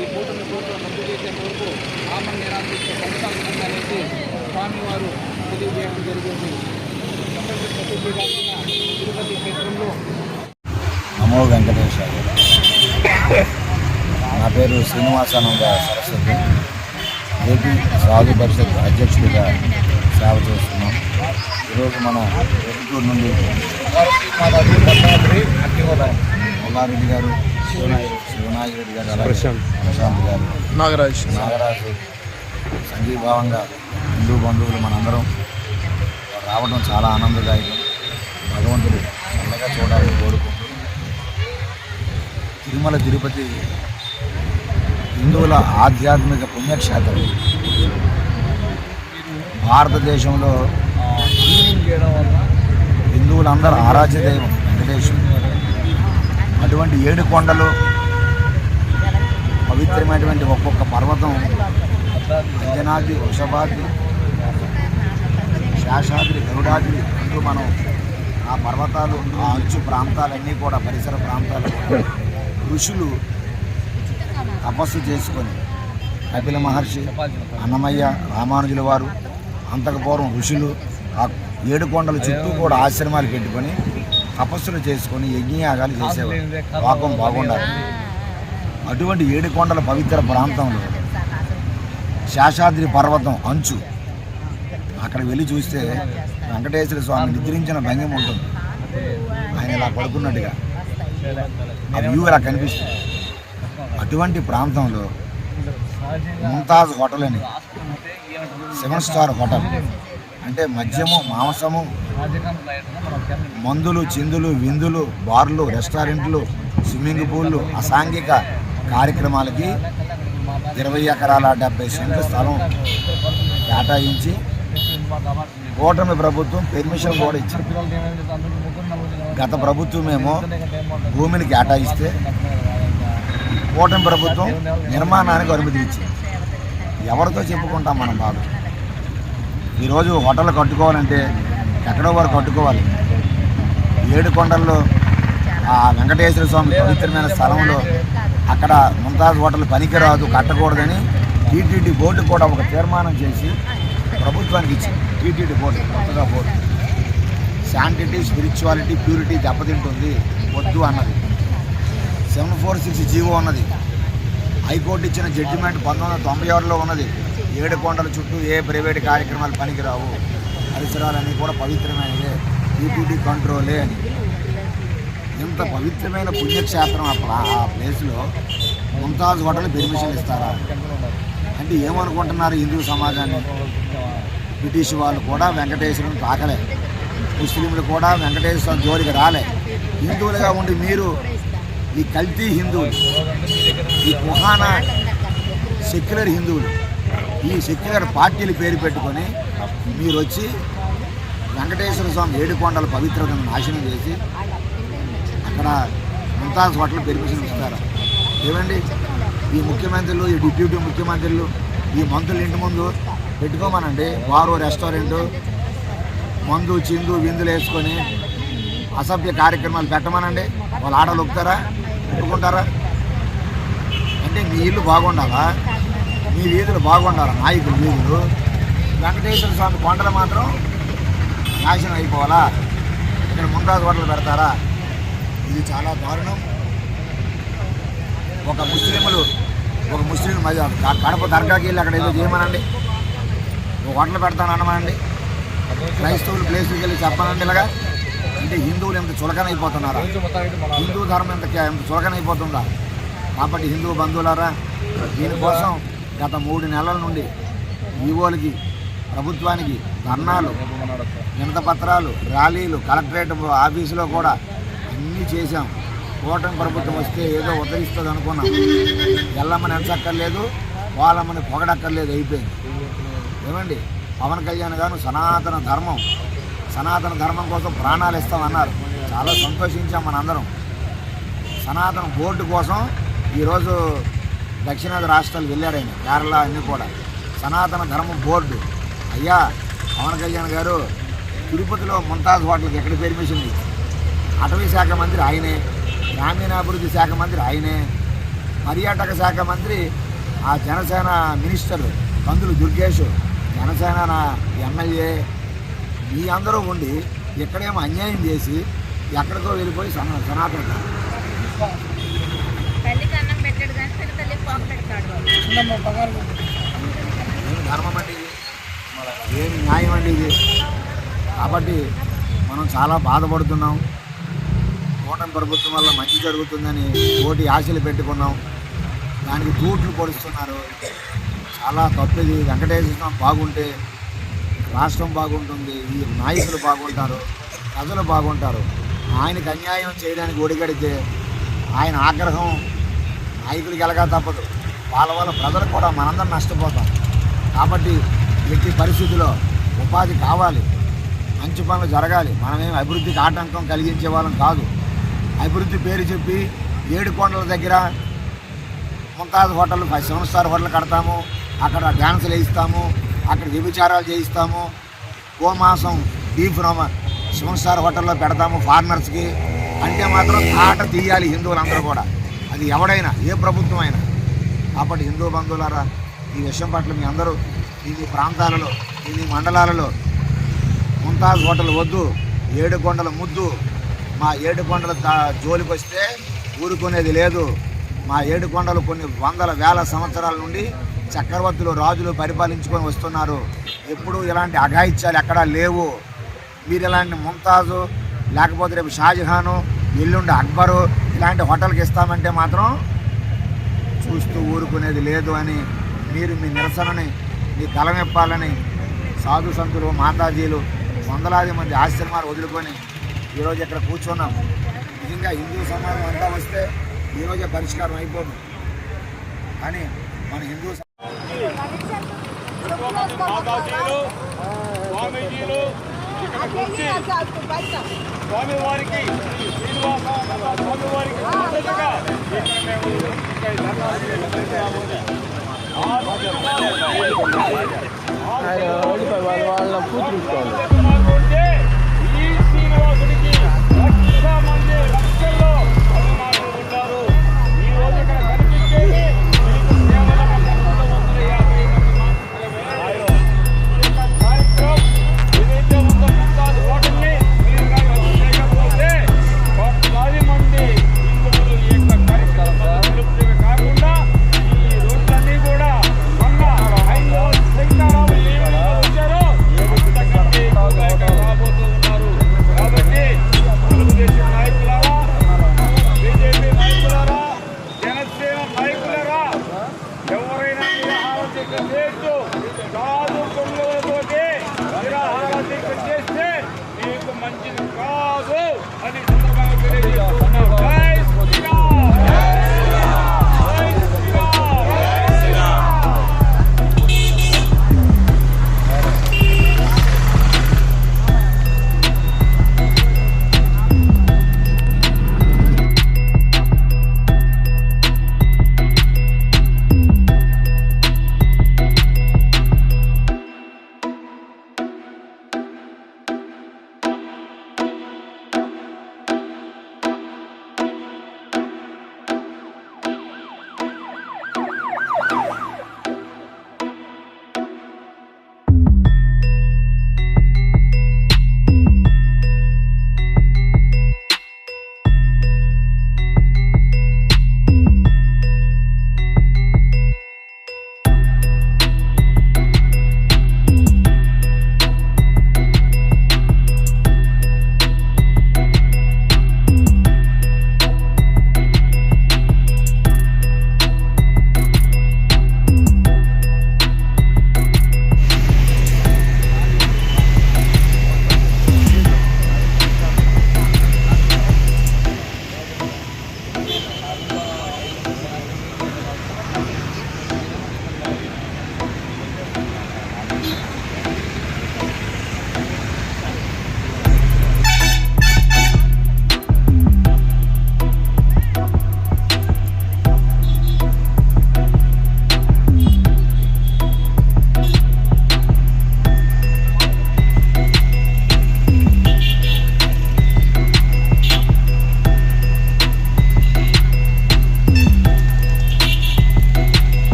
ఈ కూటమి రద్దు చేసే వరకు ఆమరణ నిరాకరించే కొనసాగుతుందనేసి స్వామివారు తెలియజేయడం జరిగింది. తిరుపతి క్షేత్రంలో నమో వెంకటేశ్వర. నా పేరు శ్రీనివాసానంద సరస్వతి. ఏపీ సాధు పరిషత్ అధ్యక్షుడిగా సేవ చేస్తున్నాం. ఈరోజు మన ఎటుకూరు నుండి మల్లారెడ్డి గారు, శివనాగిరెడ్డి గారు, అలాగే ప్రశాంత్ గారు, నాగరాజు సంఘీభావంగా హిందూ బంధువులు మనందరం రావడం చాలా ఆనందదాయకం. భగవంతుడు చల్లగా చూడాలని కోరుకుంటూ, తిరుమల తిరుపతి హిందువుల ఆధ్యాత్మిక పుణ్యక్షేత్రం. భారతదేశంలో హిందువులందరూ ఆరాధ్య దైవం వెంకటేశ్వరుడు. అటువంటి 7 కొండలు, పవిత్రమైనటువంటి ఒక్కొక్క పర్వతం, అంజనాద్రి, వృషభాద్రి, శేషాద్రి, గరుడాద్రి అంటూ మనం ఆ పర్వతాలు, ఆ అంచు ప్రాంతాలన్నీ కూడా పరిసర ప్రాంతాలు ఋషులు తపస్సు చేసుకొని, కపిల మహర్షి, అన్నమయ్య, రామానుజుల వారు, అంతకుపూర్వం ఋషులు ఆ 7 కొండల చుట్టూ కూడా ఆశ్రమాలు పెట్టుకొని తపస్సులు చేసుకొని యజ్ఞయాగాలు చేసేవారు. లోకం బాగుండాలి. అటువంటి 7 కొండల పవిత్ర ప్రాంతంలో శేషాద్రి పర్వతం అంచు, అక్కడ వెళ్ళి చూస్తే వెంకటేశ్వర స్వామి నిద్రించిన భంగిమ ఉంటుంది. ఆయన ఇలా పడుకున్నట్టుగా ఆ వ్యూ ఇలా కనిపిస్తుంది. అటువంటి ప్రాంతంలో ముంతాజ్ హోటల్ అని 7 స్టార్ హోటల్, అంటే మద్యము, మాంసము, మందులు, చిందులు, విందులు, బార్లు, రెస్టారెంట్లు, స్విమ్మింగ్ పూల్లు, అసాంఘిక కార్యక్రమాలకి 20 ఎకరాల 70 సెంట్ల స్థలం కేటాయించి కూటమి ప్రభుత్వం పెర్మిషన్ కూడా ఇచ్చింది. గత ప్రభుత్వమేమో భూమిని కేటాయిస్తే కూటమి ప్రభుత్వం నిర్మాణానికి అనుమతి ఇచ్చింది. ఎవరితో చెప్పుకుంటాం మనం బాగా? ఈరోజు హోటల్ కట్టుకోవాలంటే ఎక్కడో వారు కట్టుకోవాలి. 7 కొండల్లో ఆ వెంకటేశ్వర స్వామి పవిత్రమైన స్థలంలో అక్కడ ముంతాజ్ హోటల్ పనికిరాదు, కట్టకూడదని టీటీడీ బోర్డు కూడా ఒక తీర్మానం చేసి ప్రభుత్వానికి ఇచ్చింది. టీటీడీ బోర్డు, కొత్తగా బోర్డు, శాంటిటీ, స్పిరిచువాలిటీ, ప్యూరిటీ దెబ్బతింటుంది, వద్దు అన్నది. 746 జీవో ఉన్నది. హైకోర్టు ఇచ్చిన జడ్జిమెంట్ 1996లో ఉన్నది. 7 కొండల చుట్టూ ఏ ప్రైవేటు కార్యక్రమాలు పనికిరావు, పరిసరాలన్నీ కూడా పవిత్రమైనవే, టీటీడీ కంట్రోలే అని. ఇంత పవిత్రమైన పుణ్యక్షేత్రం ఆ ప్లేస్లో ముంతాజ్ హోటల్ పెర్మిషన్ ఇస్తారా? అంటే ఏమనుకుంటున్నారు హిందూ సమాజాన్ని? బ్రిటిష్ వాళ్ళు కూడా వెంకటేశ్వరుని తాకలే, ముస్లింలు కూడా వెంకటేశ్వర జోలికి రాలే. హిందువులుగా ఉండి మీరు ఈ కల్తీ హిందువులు, ఈ కుహాన సెక్యులర్ హిందువులు, ఈ సెక్యులర్ పార్టీలు పేరు పెట్టుకొని మీరు వచ్చి వెంకటేశ్వర స్వామి 7 కొండల పవిత్రతను నాశనం చేసి అక్కడ ముంతాజ్ హోటల్ పెర్మిషన్ ఇస్తారా? ఏమండి, ఈ ముఖ్యమంత్రులు, ఈ డిప్యూటీ ముఖ్యమంత్రులు, ఈ మంత్రులు ఇంటి ముందు పెట్టుకోమనండి బారు, రెస్టారెంటు, మందు, చిందు, విందులు వేసుకొని అసభ్య కార్యక్రమాలు పెట్టమనండి. వాళ్ళు ఆడలు ఒప్పుతారా? ఒప్పుకుంటారా? అంటే మీ ఇల్లు బాగుండాలా, మీ వీధులు బాగుండాలా, నాయకులు వీధులు. వెంకటేశ్వర స్వామి కొండలు మాత్రం నాశనం అయిపోవాలా? ఇక్కడ ముంతాజ్ హోటల్ పెడతారా? ఇది చాలా దారుణం. ఒక ముస్లిం కడప దర్గాకి వెళ్ళి అక్కడ ఏదో చేయమనండి, ఒక హోటల్ పెడతాను అనమానండి. క్రైస్తవులు ప్లేస్కి వెళ్ళి చెప్పానండి ఇలాగా. అంటే హిందువులు ఎంత చులకనైపోతున్నారా? హిందూ ధర్మం ఎంత చులకనైపోతుందా? కాబట్టి హిందూ బంధువులారా, దీనికోసం గత 3 నెలల నుండి ఈవోలకి, ప్రభుత్వానికి ధర్నాలు, వినతపత్రాలు, ర్యాలీలు, కలెక్టరేట్ ఆఫీసులో కూడా అన్నీ చేశాం. కూటమి ప్రభుత్వం వస్తే ఏదో ఉద్ధరిస్తుంది అనుకున్నాం. ఎల్లమ్మని ఎంచక్కర్లేదు, వాళ్ళమ్మని పొగడక్కర్లేదు, అయిపోయింది. ఏమండి, పవన్ కళ్యాణ్ గారు సనాతన ధర్మం కోసం ప్రాణాలు ఇస్తామన్నారు. చాలా సంతోషించాం మనందరం. సనాతన బోర్డు కోసం ఈరోజు దక్షిణాది రాష్ట్రాలు వెళ్ళారైనా, కేరళ అన్నీ కూడా. సనాతన ధర్మం బోర్డు అయ్యా పవన్ కళ్యాణ్ గారు తిరుపతిలో ముంతాజ్ హోటల్కి ఎక్కడ పర్మిషన్ ఇచ్చి, అటవీ శాఖ మంత్రి ఆయనే, గ్రామీణాభివృద్ధి శాఖ మంత్రి ఆయనే, పర్యాటక శాఖ మంత్రి ఆ జనసేన మినిస్టర్ కందులు దుర్గేష్, జనసేన ఎమ్మెల్యే, మీ అందరూ ఉండి ఎక్కడేమో అన్యాయం చేసి ఎక్కడికో వెళ్ళిపోయి సనాతన ధర్మం అండి ఇది, ఏమి న్యాయం అండి ఇది? కాబట్టి మనం చాలా బాధపడుతున్నాం. కూటమి ప్రభుత్వం వల్ల మంచి జరుగుతుందని కోటి ఆశలు పెట్టుకున్నాం, దానికి తూట్లు పొడుస్తున్నారు. చాలా తప్పేది. వెంకటేశ్వర స్వామి బాగుంటే రాష్ట్రం బాగుంటుంది, ఈ నాయకులు బాగుంటారు, ప్రజలు బాగుంటారు. ఆయనకు అన్యాయం చేయడానికి ఒడిగడితే ఆయన ఆగ్రహం నాయకుడికి ఎలాగా తప్పదు. వాళ్ళ వల్ల ప్రజలు కూడా మనందరం నష్టపోతాం. కాబట్టి ఎట్టి పరిస్థితుల్లో ఉపాధి కావాలి, మంచి పనులు జరగాలి. మనమేం అభివృద్ధికి ఆటంకం కలిగించే వాళ్ళం కాదు. అభివృద్ధి పేరు చెప్పి 7 కొండల దగ్గర ముంతాజ్ హోటల్ 7 స్టార్ హోటల్ కడతాము, అక్కడ డ్యాన్సులు వేయిస్తాము, అక్కడ వ్యభిచారాలు చేయిస్తాము, గోమాంసం బీఫ్ 7 స్టార్ హోటల్లో పెడతాము ఫారినర్స్కి అంటే మాత్రం ఆట తీయాలి హిందువులందరూ కూడా, అది ఎవడైనా, ఏ ప్రభుత్వం అయినా. కాబట్టి హిందూ బంధువులారా, ఈ విషయం పట్ల మీ అందరూ ఈ ప్రాంతాలలో, ఈ మండలాలలో ముంతాజ్ హోటల్ వద్దు, 7 కొండల ముద్దు. మా 7 కొండల జోలికి వస్తే ఊరుకునేది లేదు. మా 7 కొండలు కొన్ని వందల వేల సంవత్సరాల నుండి చక్రవర్తులు, రాజులు పరిపాలించుకొని వస్తున్నారు. ఎప్పుడూ ఇలాంటి అఘాయిత్యాలు ఎక్కడా లేవు. మీరు ఇలాంటి ముంతాజు, లేకపోతే రేపు షాజహాను, ఎల్లుండి అక్బరు ఇలాంటి హోటల్కి ఇస్తామంటే మాత్రం చూస్తూ ఊరుకునేది లేదు అని మీరు మీ నిరసనని, మీ గలమెప్పాలని సాధు సంతులు, మాతాజీలు, వందలాది మంది ఆశ్రమాలు వదులుకొని ఈరోజు ఇక్కడ కూర్చున్నాం. నిజంగా హిందూ సమాజం అంతా వస్తే ఈరోజే పరిష్కారం అయిపోతుంది. కానీ మన హిందూ స్వామీజీలు ఇక్కడికి వచ్చి స్వామివారికి స్వామివారికి వాళ్ళ కూతురు